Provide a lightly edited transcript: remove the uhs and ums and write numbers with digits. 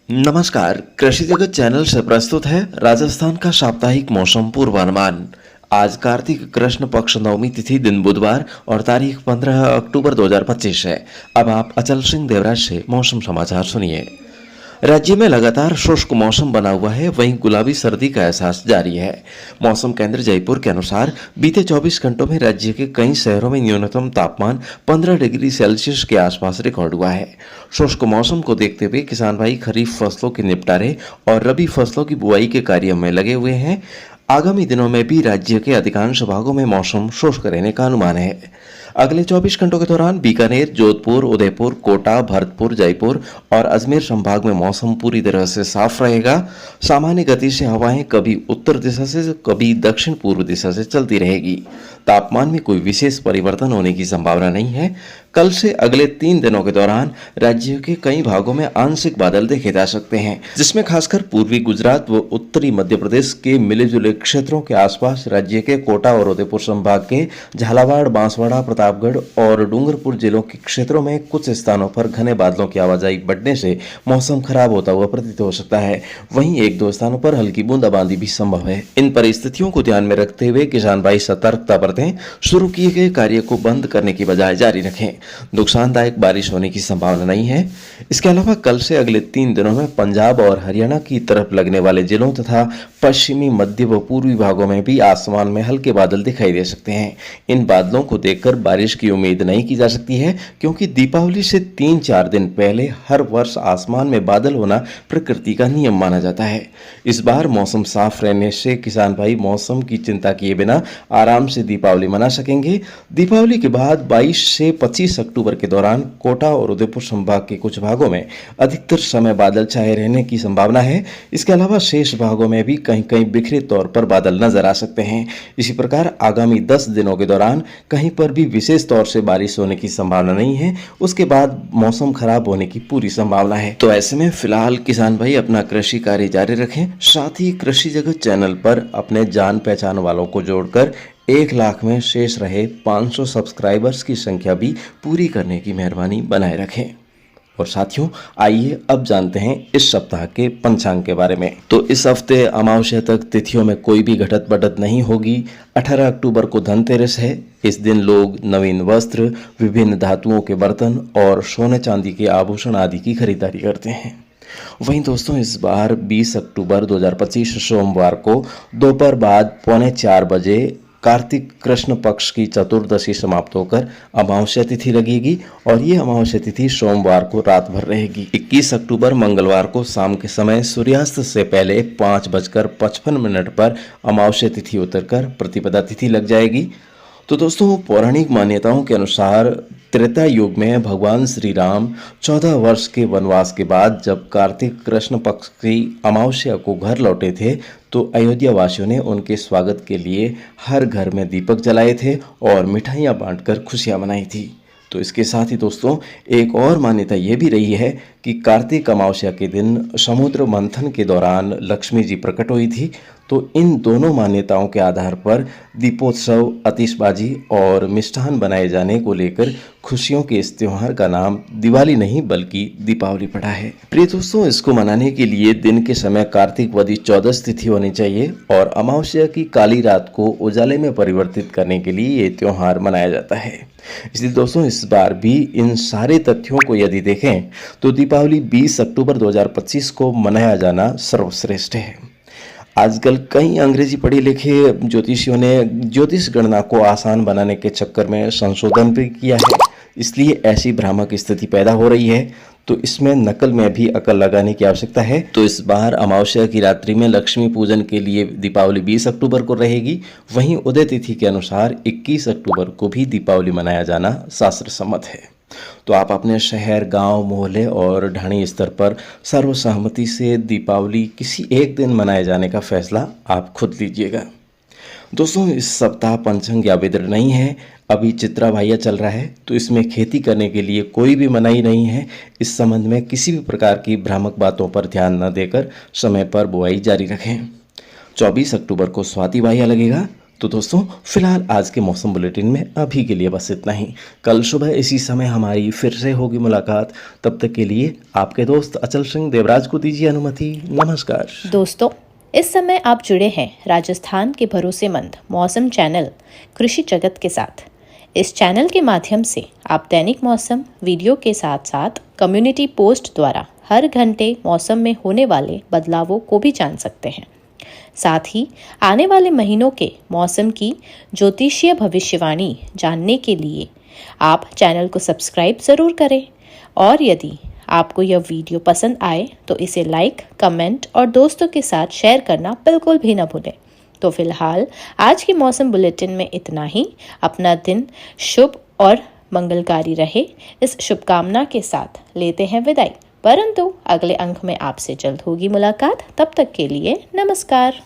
नमस्कार, कृषि जगत चैनल से प्रस्तुत है राजस्थान का साप्ताहिक मौसम पूर्वानुमान। आज कार्तिक कृष्ण पक्ष नवमी तिथि दिन बुधवार और तारीख 15 अक्टूबर 2025 है। अब आप अचल सिंह देवराज से मौसम समाचार सुनिए। राज्य में लगातार शुष्क मौसम बना हुआ है, वहीं गुलाबी सर्दी का एहसास जारी है। मौसम केंद्र जयपुर के अनुसार बीते 24 घंटों में राज्य के कई शहरों में न्यूनतम तापमान 15 डिग्री सेल्सियस के आसपास रिकॉर्ड हुआ है। शुष्क मौसम को देखते हुए किसान भाई खरीफ फसलों के निपटारे और रबी फसलों की बुआई के कार्य में लगे हुए हैं। आगामी दिनों में भी राज्य के अधिकांश भागों में मौसम शुष्क रहने का अनुमान है। अगले 24 घंटों के दौरान बीकानेर, जोधपुर, उदयपुर, कोटा, भरतपुर, जयपुर और अजमेर संभाग में मौसम पूरी तरह से साफ रहेगा। सामान्य गति से हवाएं कभी उत्तर दिशा से कभी दक्षिण पूर्व दिशा से चलती रहेगी। तापमान में कोई विशेष परिवर्तन होने की संभावना नहीं है। कल से अगले 3 दिनों के दौरान राज्य के कई भागों में आंशिक बादल देखे जा सकते हैं, जिसमें खासकर पूर्वी गुजरात व उत्तरी मध्य प्रदेश के मिले जुले क्षेत्रों के आसपास राज्य के कोटा और उदयपुर संभाग के झालावाड़, बांसवाड़ा, प्रतापगढ़ और डूंगरपुर जिलों के क्षेत्रों में कुछ स्थानों पर घने बादलों की आवाजाही बढ़ने से मौसम खराब होता हुआ प्रतीत हो सकता है। वहीं 1-2 स्थानों पर हल्की बूंदाबांदी भी संभव है। इन परिस्थितियों को ध्यान में रखते हुए किसान भाई सतर्कता बरतें, शुरू किए गए कार्य को बंद करने की बजाय जारी रखें। नुकसानदायक बारिश होने की संभावना नहीं है। इसके अलावा कल से अगले 3 दिनों में पंजाब और हरियाणा की तरफ लगने वाले जिलों तथा पश्चिमी, मध्य व पूर्वी भागों में भी आसमान में हल्के बादल दिखाई दे सकते हैं। इन बादलों को देखकर बारिश की उम्मीद नहीं की जा सकती है, क्योंकि दीपावली से 3-4 दिन पहले हर वर्ष आसमान में बादल होना प्रकृति का नियम माना जाता है। इस बार मौसम साफ रहने से किसान भाई मौसम की चिंता किए बिना आराम से दीपावली मना सकेंगे। दीपावली के बाद 22 से 25 अक्टूबर के दौरान कोटा और उदयपुर संभाग के कुछ भागों में अधिकतर समय बादल छाए रहने की संभावना है। इसके अलावा शेष भागों में भी कहीं कहीं बिखरे तौर पर बादल नजर आ सकते हैं। इसी प्रकार आगामी 10 दिनों के दौरान कहीं पर भी विशेष तौर से बारिश होने की संभावना नहीं है। उसके बाद मौसम खराब होने की पूरी संभावना है। तो ऐसे में फिलहाल किसान भाई अपना कृषि कार्य जारी रखें। साथ ही कृषि जगत चैनल पर अपने जान पहचान वालों को जोड़कर 1 लाख में शेष रहे 500 सब्सक्राइबर्स की संख्या भी पूरी करने की मेहरबानी बनाए रखें। और साथियों, आइए अब जानते हैं इस सप्ताह के पंचांग के बारे में। तो इस हफ्ते अमावस्या तक तिथियों में कोई भी घटत बढ़त नहीं होगी। 18 अक्टूबर को धनतेरस है। इस दिन लोग नवीन वस्त्र, विभिन्न धातुओं के बर्तन और सोने चांदी के आभूषण आदि की खरीदारी करते हैं। वहीं दोस्तों, इस बार 20 अक्टूबर 2025 सोमवार को दोपहर बाद 3:45 बजे कार्तिक कृष्ण पक्ष की चतुर्दशी समाप्त होकर अमावस्या तिथि लगेगी और ये अमावस्या तिथि सोमवार को रात भर रहेगी। 21 अक्टूबर मंगलवार को शाम के समय सूर्यास्त से पहले 5:55 पर अमावस्या तिथि उतरकर प्रतिपदा तिथि लग जाएगी। तो दोस्तों, पौराणिक मान्यताओं के अनुसार त्रेता युग में भगवान श्री राम 14 वर्ष के वनवास के बाद जब कार्तिक कृष्ण पक्ष की अमावस्या को घर लौटे थे, तो अयोध्या वासियों ने उनके स्वागत के लिए हर घर में दीपक जलाए थे और मिठाइयाँ बांटकर खुशियाँ मनाई थी। तो इसके साथ ही दोस्तों, एक और मान्यता ये भी रही है कि कार्तिक अमावस्या के दिन समुद्र मंथन के दौरान लक्ष्मी जी प्रकट हुई थी। तो इन दोनों मान्यताओं के आधार पर दीपोत्सव, आतिशबाजी और मिष्ठान बनाए जाने को लेकर खुशियों के इस त्योहार का नाम दिवाली नहीं बल्कि दीपावली पड़ा है। प्रिय दोस्तों, इसको मनाने के लिए दिन के समय कार्तिक वदी 14 तिथि होनी चाहिए और अमावस्या की काली रात को उजाले में परिवर्तित करने के लिए ये त्योहार मनाया जाता है। इसलिए दोस्तों, इस बार भी इन सारे तथ्यों को यदि देखें तो दीपावली 20 अक्टूबर 2025 को मनाया जाना सर्वश्रेष्ठ है। आजकल कई अंग्रेजी पढ़े लिखे ज्योतिषियों ने ज्योतिष गणना को आसान बनाने के चक्कर में संशोधन भी किया है, इसलिए ऐसी भ्रामक स्थिति पैदा हो रही है। तो इसमें नकल में भी अकल लगाने की आवश्यकता है। तो इस बार अमावस्या की रात्रि में लक्ष्मी पूजन के लिए दीपावली 20 अक्टूबर को रहेगी। वहीं उदय तिथि के अनुसार 21 अक्टूबर को भी दीपावली मनाया जाना शास्त्र सम्मत है। तो आप अपने शहर, गांव, मोहल्ले और ढाणी स्तर पर सर्वसहमति से दीपावली किसी एक दिन मनाए जाने का फैसला आप खुद लीजिएगा। दोस्तों, इस सप्ताह पंचांग या विदर नहीं है। अभी चित्रा भैया चल रहा है, तो इसमें खेती करने के लिए कोई भी मनाही नहीं है। इस संबंध में किसी भी प्रकार की भ्रामक बातों पर ध्यान न देकर समय पर बुआई जारी रखें। 24 अक्टूबर को स्वाति बाह्य लगेगा। तो दोस्तों फिलहाल आज के मौसम बुलेटिन में अभी के लिए बस इतना ही। कल सुबह इसी समय हमारी फिर से होगी मुलाकात। तब तक के लिए आपके दोस्त अचल सिंह देवराज को दीजिए अनुमति। नमस्कार दोस्तों, इस समय आप जुड़े हैं राजस्थान के भरोसेमंद मौसम चैनल कृषि जगत के साथ। इस चैनल के माध्यम से आप दैनिक मौसम वीडियो के साथ साथ कम्युनिटी पोस्ट द्वारा हर घंटे मौसम में होने वाले बदलावों को भी जान सकते हैं। साथ ही आने वाले महीनों के मौसम की ज्योतिषीय भविष्यवाणी जानने के लिए आप चैनल को सब्सक्राइब ज़रूर करें। और यदि आपको यह वीडियो पसंद आए तो इसे लाइक, कमेंट और दोस्तों के साथ शेयर करना बिल्कुल भी न भूलें। तो फिलहाल आज की मौसम बुलेटिन में इतना ही। अपना दिन शुभ और मंगलकारी रहे, इस शुभकामना के साथ लेते हैं विदाई। परंतु अगले अंक में आपसे जल्द होगी मुलाकात। तब तक के लिए नमस्कार।